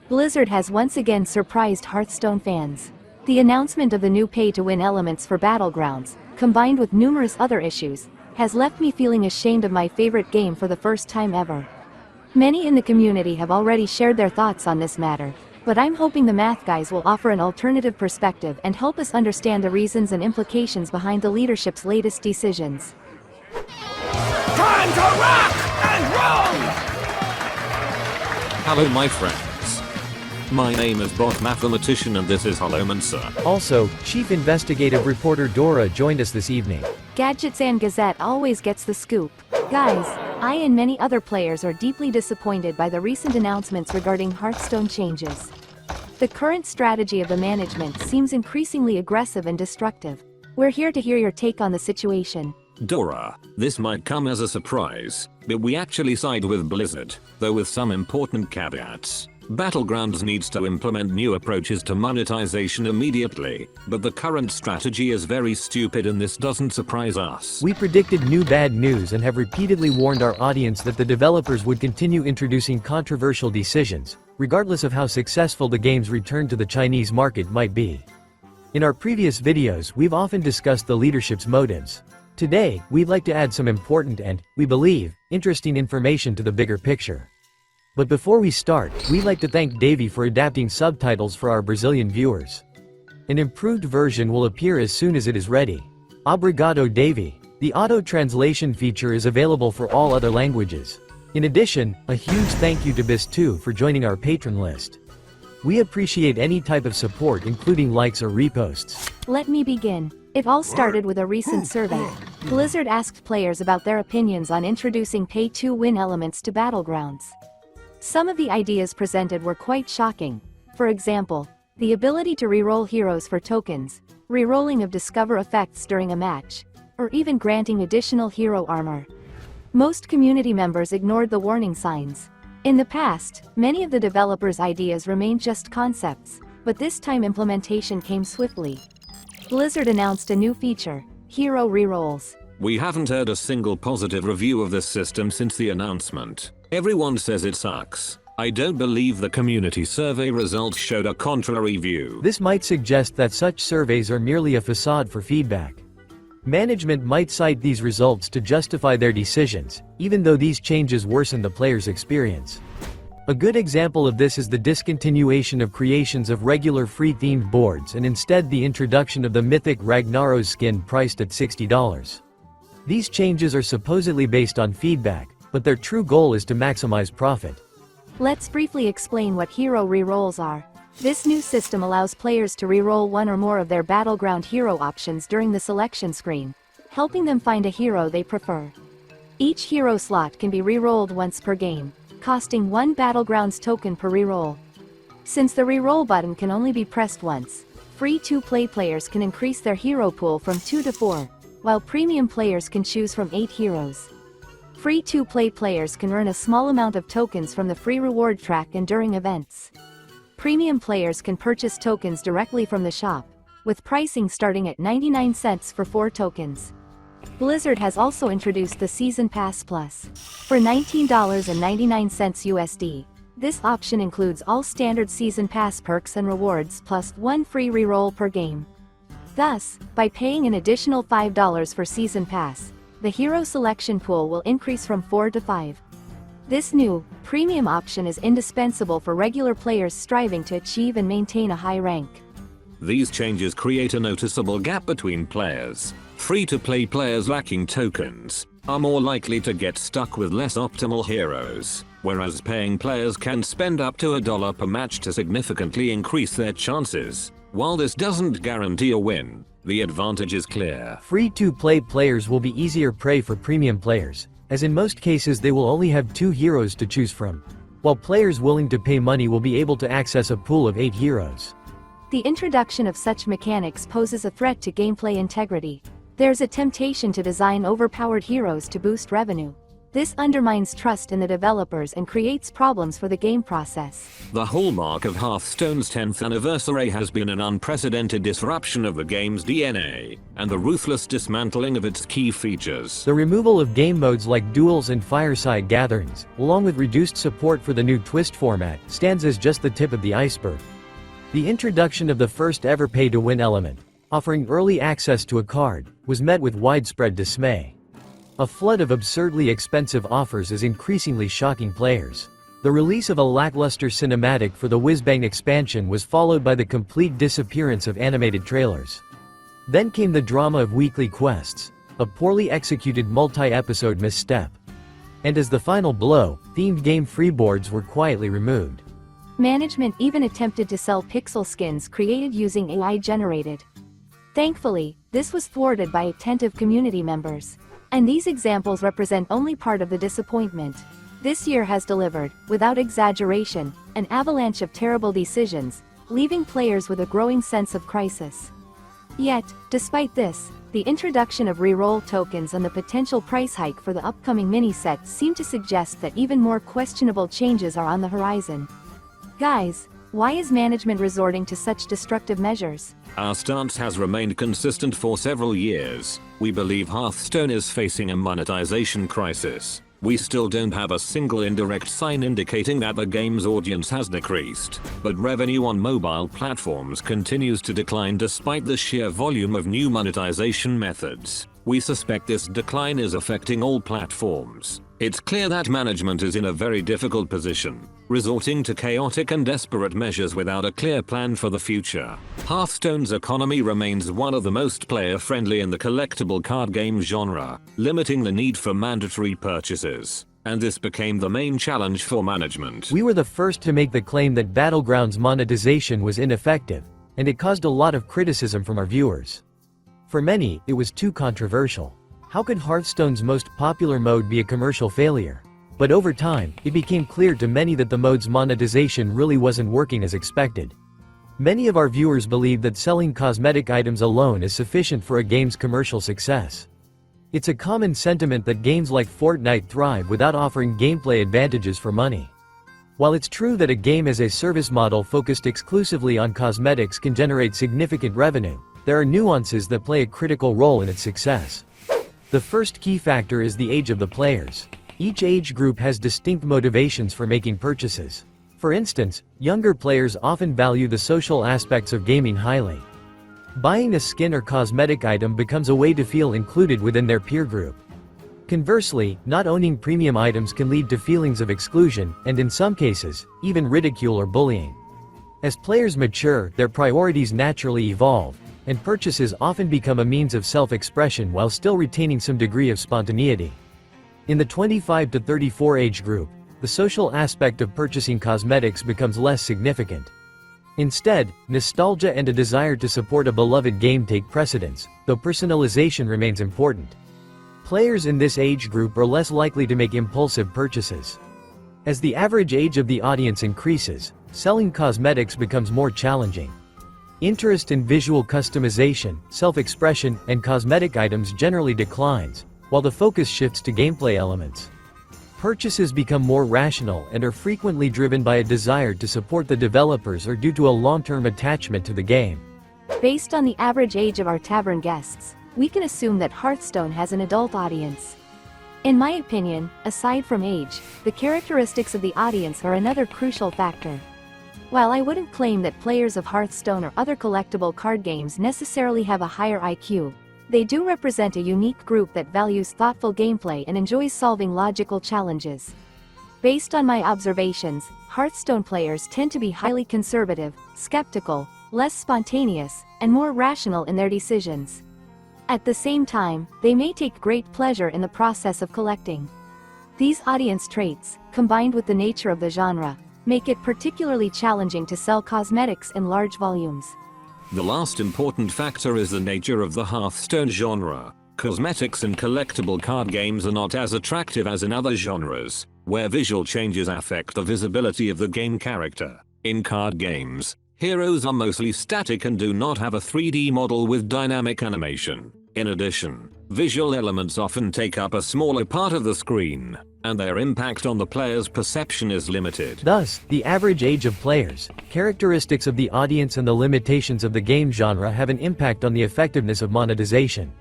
Blizzard has once again surprised Hearthstone fans. The announcement of the new pay-to-win elements for Battlegrounds, combined with numerous other issues, has left me feeling ashamed of my favorite game for the first time ever. Many in the community have already shared their thoughts on this matter, but I'm hoping the math guys will offer an alternative perspective and help us understand the reasons and implications behind the leadership's latest decisions. Time to rock and roll! Hello my friends. My name is Bot Mathematician and this is Holomancer. Also, Chief Investigative Reporter Dora joined us this evening. Gadgets and Gazette always gets the scoop. Guys, I and many other players are deeply disappointed by the recent announcements regarding Hearthstone changes. The current strategy of the management seems increasingly aggressive and destructive. We're here to hear your take on the situation. Dora, this might come as a surprise, but we actually side with Blizzard, though with some important caveats. Battlegrounds needs to implement new approaches to monetization immediately, but the current strategy is very stupid and this doesn't surprise us. We predicted new bad news and have repeatedly warned our audience that the developers would continue introducing controversial decisions, regardless of how successful the game's return to the Chinese market might be. In our previous videos, we've often discussed the leadership's motives. Today, we'd like to add some important and, we believe, interesting information to the bigger picture. But before we start, we'd like to thank Davey for adapting subtitles for our Brazilian viewers. An improved version will appear as soon as it is ready. Obrigado Davey. The auto-translation feature is available for all other languages. In addition, a huge thank you to Bis2 for joining our patron list. We appreciate any type of support including likes or reposts. Let me begin. It all started with a recent survey. Blizzard asked players about their opinions on introducing pay-to-win elements to Battlegrounds. Some of the ideas presented were quite shocking. For example, the ability to reroll heroes for tokens, rerolling of discover effects during a match, or even granting additional hero armor. Most community members ignored the warning signs. In the past, many of the developers' ideas remained just concepts, but this time implementation came swiftly. Blizzard announced a new feature, hero rerolls. We haven't heard a single positive review of this system since the announcement. Everyone says it sucks. I don't believe the community survey results showed a contrary view. This might suggest that such surveys are merely a facade for feedback. Management might cite these results to justify their decisions, even though these changes worsen the player's experience. A good example of this is the discontinuation of creations of regular free-themed boards and instead the introduction of the mythic Ragnaros skin priced at $60. These changes are supposedly based on feedback, but their true goal is to maximize profit. Let's briefly explain what hero rerolls are. This new system allows players to reroll one or more of their battleground hero options during the selection screen, helping them find a hero they prefer. Each hero slot can be rerolled once per game, costing 1 Battlegrounds token per reroll. Since the reroll button can only be pressed once, free-to-play players can increase their hero pool from 2 to 4, while premium players can choose from 8 heroes. Free-to-play players can earn a small amount of tokens from the free reward track and during events. Premium players can purchase tokens directly from the shop, with pricing starting at 99 cents for 4 tokens. Blizzard has also introduced the Season Pass Plus. For $19.99 USD, this option includes all standard Season Pass perks and rewards plus 1 free reroll per game. Thus, by paying an additional $5 for Season Pass, the hero selection pool will increase from 4 to 5. This new, premium option is indispensable for regular players striving to achieve and maintain a high rank. These changes create a noticeable gap between players. Free-to-play players lacking tokens are more likely to get stuck with less optimal heroes, whereas paying players can spend up to $1 per match to significantly increase their chances. While this doesn't guarantee a win, the advantage is clear. Free-to-play players will be easier prey for premium players, as in most cases they will only have 2 heroes to choose from, while players willing to pay money will be able to access a pool of 8 heroes. The introduction of such mechanics poses a threat to gameplay integrity. There's a temptation to design overpowered heroes to boost revenue. This undermines trust in the developers and creates problems for the game process. The hallmark of Hearthstone's 10th anniversary has been an unprecedented disruption of the game's DNA, and the ruthless dismantling of its key features. The removal of game modes like duels and fireside gatherings, along with reduced support for the new twist format, stands as just the tip of the iceberg. The introduction of the first ever pay-to-win element, offering early access to a card, was met with widespread dismay. A flood of absurdly expensive offers is increasingly shocking players. The release of a lackluster cinematic for the Whizbang expansion was followed by the complete disappearance of animated trailers. Then came the drama of weekly quests, a poorly executed multi-episode misstep. And as the final blow, themed game freeboards were quietly removed. Management even attempted to sell pixel skins created using AI-generated. Thankfully, this was thwarted by attentive community members. And these examples represent only part of the disappointment. This year has delivered, without exaggeration, an avalanche of terrible decisions, leaving players with a growing sense of crisis. Yet, despite this, the introduction of reroll tokens and the potential price hike for the upcoming mini-sets seem to suggest that even more questionable changes are on the horizon. Guys, why is management resorting to such destructive measures? Our stance has remained consistent for several years. We believe Hearthstone is facing a monetization crisis. We still don't have a single indirect sign indicating that the game's audience has decreased, but revenue on mobile platforms continues to decline despite the sheer volume of new monetization methods. We suspect this decline is affecting all platforms. It's clear that management is in a very difficult position, resorting to chaotic and desperate measures without a clear plan for the future. Hearthstone's economy remains one of the most player-friendly in the collectible card game genre, limiting the need for mandatory purchases. And this became the main challenge for management. We were the first to make the claim that Battlegrounds monetization was ineffective, and it caused a lot of criticism from our viewers. For many, it was too controversial. How could Hearthstone's most popular mode be a commercial failure? But over time, it became clear to many that the mode's monetization really wasn't working as expected. Many of our viewers believe that selling cosmetic items alone is sufficient for a game's commercial success. It's a common sentiment that games like Fortnite thrive without offering gameplay advantages for money. While it's true that a game as a service model focused exclusively on cosmetics can generate significant revenue, there are nuances that play a critical role in its success. The first key factor is the age of the players. Each age group has distinct motivations for making purchases. For instance, younger players often value the social aspects of gaming highly. Buying a skin or cosmetic item becomes a way to feel included within their peer group. Conversely, not owning premium items can lead to feelings of exclusion, and in some cases, even ridicule or bullying. As players mature, their priorities naturally evolve, and purchases often become a means of self-expression while still retaining some degree of spontaneity. In the 25 to 34 age group, the social aspect of purchasing cosmetics becomes less significant. Instead, nostalgia and a desire to support a beloved game take precedence, though personalization remains important. Players in this age group are less likely to make impulsive purchases. As the average age of the audience increases, selling cosmetics becomes more challenging. Interest in visual customization, self-expression, and cosmetic items generally declines, while the focus shifts to gameplay elements. Purchases become more rational and are frequently driven by a desire to support the developers or due to a long-term attachment to the game. Based on the average age of our tavern guests, we can assume that Hearthstone has an adult audience. In my opinion, aside from age, the characteristics of the audience are another crucial factor. While I wouldn't claim that players of Hearthstone or other collectible card games necessarily have a higher IQ, they do represent a unique group that values thoughtful gameplay and enjoys solving logical challenges. Based on my observations, Hearthstone players tend to be highly conservative, skeptical, less spontaneous, and more rational in their decisions. At the same time, they may take great pleasure in the process of collecting. These audience traits, combined with the nature of the genre, make it particularly challenging to sell cosmetics in large volumes. The last important factor is the nature of the Hearthstone genre. Cosmetics in collectible card games are not as attractive as in other genres, where visual changes affect the visibility of the game character. In card games, heroes are mostly static and do not have a 3D model with dynamic animation. In addition, visual elements often take up a smaller part of the screen, and their impact on the player's perception is limited. Thus, the average age of players, characteristics of the audience and the limitations of the game genre have an impact on the effectiveness of monetization.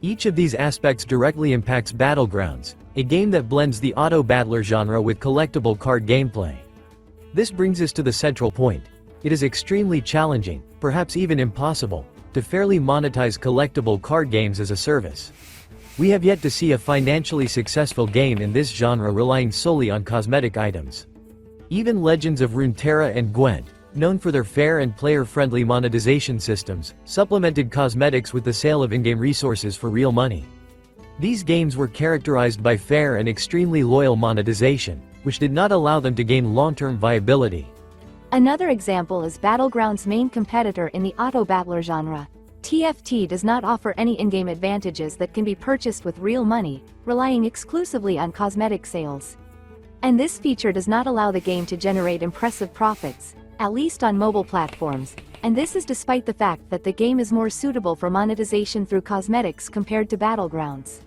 Each of these aspects directly impacts Battlegrounds, a game that blends the auto-battler genre with collectible card gameplay. This brings us to the central point. It is extremely challenging, perhaps even impossible, to fairly monetize collectible card games as a service. We have yet to see a financially successful game in this genre relying solely on cosmetic items. Even Legends of Runeterra and Gwent, known for their fair and player-friendly monetization systems, supplemented cosmetics with the sale of in-game resources for real money. These games were characterized by fair and extremely loyal monetization, which did not allow them to gain long-term viability. Another example is Battlegrounds' main competitor in the auto-battler genre. TFT does not offer any in-game advantages that can be purchased with real money, relying exclusively on cosmetic sales. And this feature does not allow the game to generate impressive profits, at least on mobile platforms, and this is despite the fact that the game is more suitable for monetization through cosmetics compared to Battlegrounds.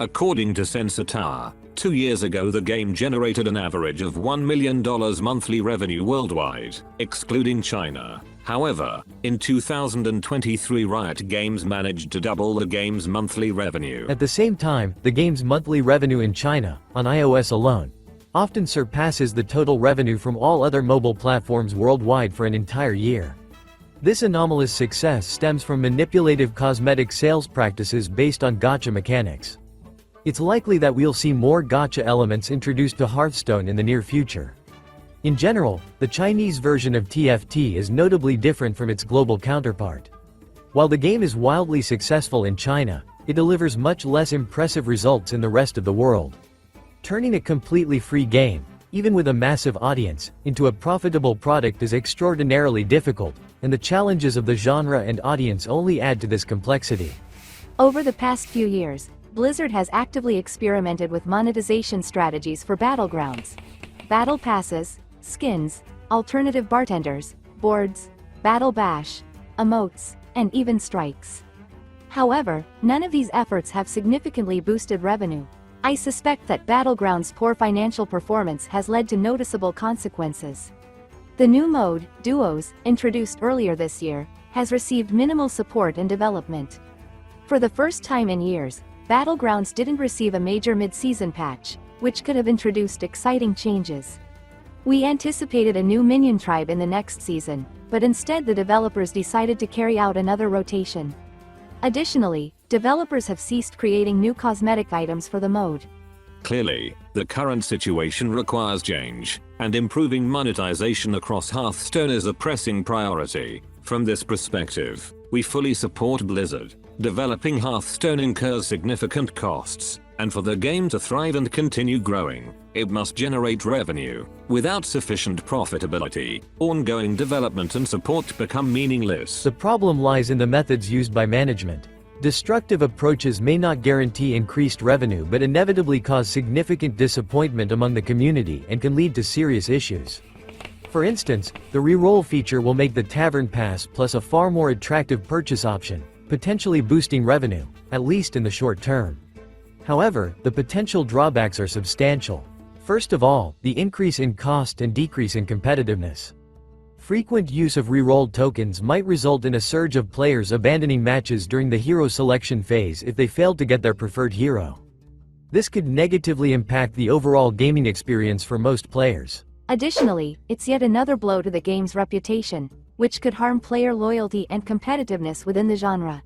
According to Sensor Tower, 2 years ago the game generated an average of $1 million monthly revenue worldwide, excluding China. However, in 2023 Riot Games managed to double the game's monthly revenue. At the same time, the game's monthly revenue in China, on iOS alone, often surpasses the total revenue from all other mobile platforms worldwide for an entire year. This anomalous success stems from manipulative cosmetic sales practices based on gacha mechanics. It's likely that we'll see more gacha elements introduced to Hearthstone in the near future. In general, the Chinese version of TFT is notably different from its global counterpart. While the game is wildly successful in China, it delivers much less impressive results in the rest of the world. Turning a completely free game, even with a massive audience, into a profitable product is extraordinarily difficult, and the challenges of the genre and audience only add to this complexity. Over the past few years, Blizzard has actively experimented with monetization strategies for Battlegrounds. Battle passes, skins, alternative bartenders, boards, battle bash, emotes, and even strikes. However, none of these efforts have significantly boosted revenue. I suspect that Battlegrounds' poor financial performance has led to noticeable consequences. The new mode, Duos, introduced earlier this year, has received minimal support and development. For the first time in years, Battlegrounds didn't receive a major mid-season patch, which could have introduced exciting changes. We anticipated a new minion tribe in the next season, but instead the developers decided to carry out another rotation. Additionally, developers have ceased creating new cosmetic items for the mode. Clearly, the current situation requires change, and improving monetization across Hearthstone is a pressing priority. From this perspective, we fully support Blizzard. Developing Hearthstone incurs significant costs, and for the game to thrive and continue growing, it must generate revenue. Without sufficient profitability, ongoing development and support become meaningless. The problem lies in the methods used by management. Destructive approaches may not guarantee increased revenue but inevitably cause significant disappointment among the community and can lead to serious issues. For instance, the reroll feature will make the Tavern Pass plus a far more attractive purchase option, potentially boosting revenue, at least in the short term. However, the potential drawbacks are substantial. First of all, the increase in cost and decrease in competitiveness. Frequent use of rerolled tokens might result in a surge of players abandoning matches during the hero selection phase if they failed to get their preferred hero. This could negatively impact the overall gaming experience for most players. Additionally, it's yet another blow to the game's reputation, which could harm player loyalty and competitiveness within the genre.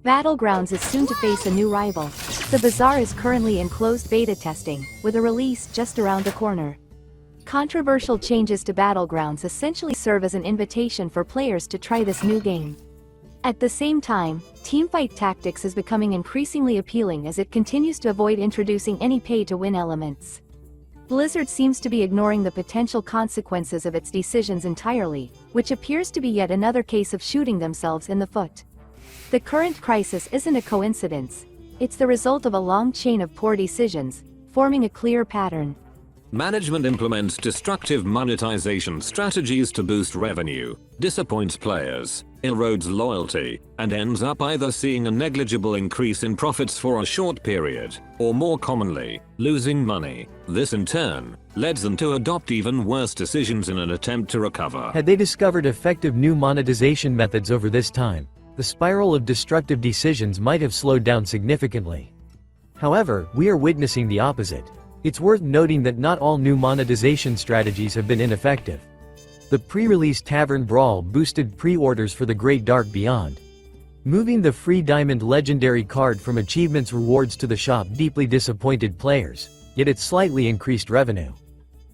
Battlegrounds is soon to face a new rival. The Bazaar is currently in closed beta testing, with a release just around the corner. Controversial changes to Battlegrounds essentially serve as an invitation for players to try this new game. At the same time, Teamfight Tactics is becoming increasingly appealing as it continues to avoid introducing any pay-to-win elements. Blizzard seems to be ignoring the potential consequences of its decisions entirely, which appears to be yet another case of shooting themselves in the foot. The current crisis isn't a coincidence. It's the result of a long chain of poor decisions, forming a clear pattern. Management implements destructive monetization strategies to boost revenue, disappoints players, erodes loyalty, and ends up either seeing a negligible increase in profits for a short period, or more commonly, losing money. This in turn led them to adopt even worse decisions in an attempt to recover. Had they discovered effective new monetization methods over this time, the spiral of destructive decisions might have slowed down significantly. However, we are witnessing the opposite. It's worth noting that not all new monetization strategies have been ineffective. The pre-release Tavern Brawl boosted pre-orders for The Great Dark Beyond. Moving the free Diamond Legendary card from achievements rewards to the shop deeply disappointed players, yet it slightly increased revenue.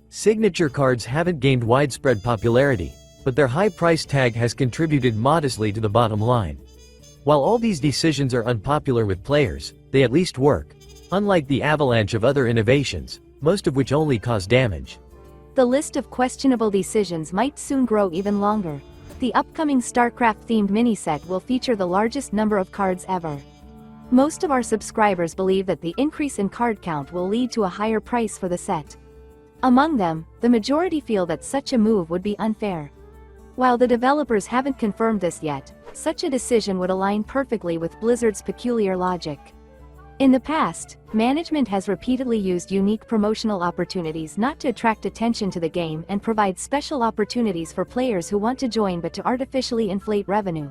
Signature cards haven't gained widespread popularity, but their high price tag has contributed modestly to the bottom line. While all these decisions are unpopular with players, they at least work, unlike the avalanche of other innovations, most of which only cause damage. The list of questionable decisions might soon grow even longer. The upcoming StarCraft-themed mini-set will feature the largest number of cards ever. Most of our subscribers believe that the increase in card count will lead to a higher price for the set. Among them, the majority feel that such a move would be unfair. While the developers haven't confirmed this yet, such a decision would align perfectly with Blizzard's peculiar logic. In the past, management has repeatedly used unique promotional opportunities not to attract attention to the game and provide special opportunities for players who want to join but to artificially inflate revenue.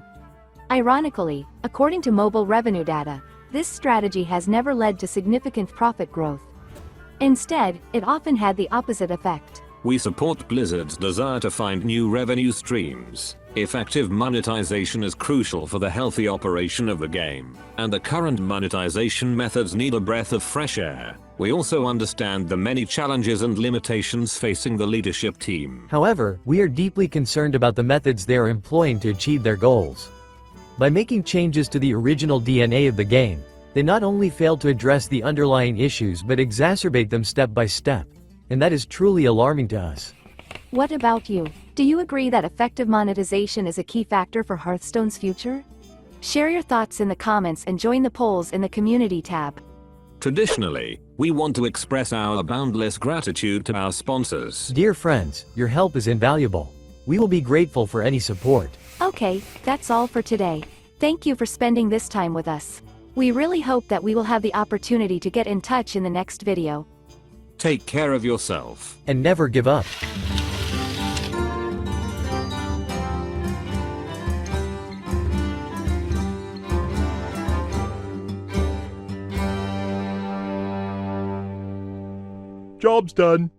Ironically, according to mobile revenue data, this strategy has never led to significant profit growth. Instead, it often had the opposite effect. We support Blizzard's desire to find new revenue streams. Effective monetization is crucial for the healthy operation of the game, and the current monetization methods need a breath of fresh air. We also understand the many challenges and limitations facing the leadership team. However, we are deeply concerned about the methods they are employing to achieve their goals. By making changes to the original DNA of the game, they not only fail to address the underlying issues but exacerbate them step by step. And that is truly alarming to us. What about you? Do you agree that effective monetization is a key factor for Hearthstone's future? Share your thoughts in the comments and join the polls in the community tab. Traditionally, we want to express our boundless gratitude to our sponsors. Dear friends, your help is invaluable. We will be grateful for any support. Okay, that's all for today. Thank you for spending this time with us. We really hope that we will have the opportunity to get in touch in the next video. Take care of yourself. And never give up. Job's done.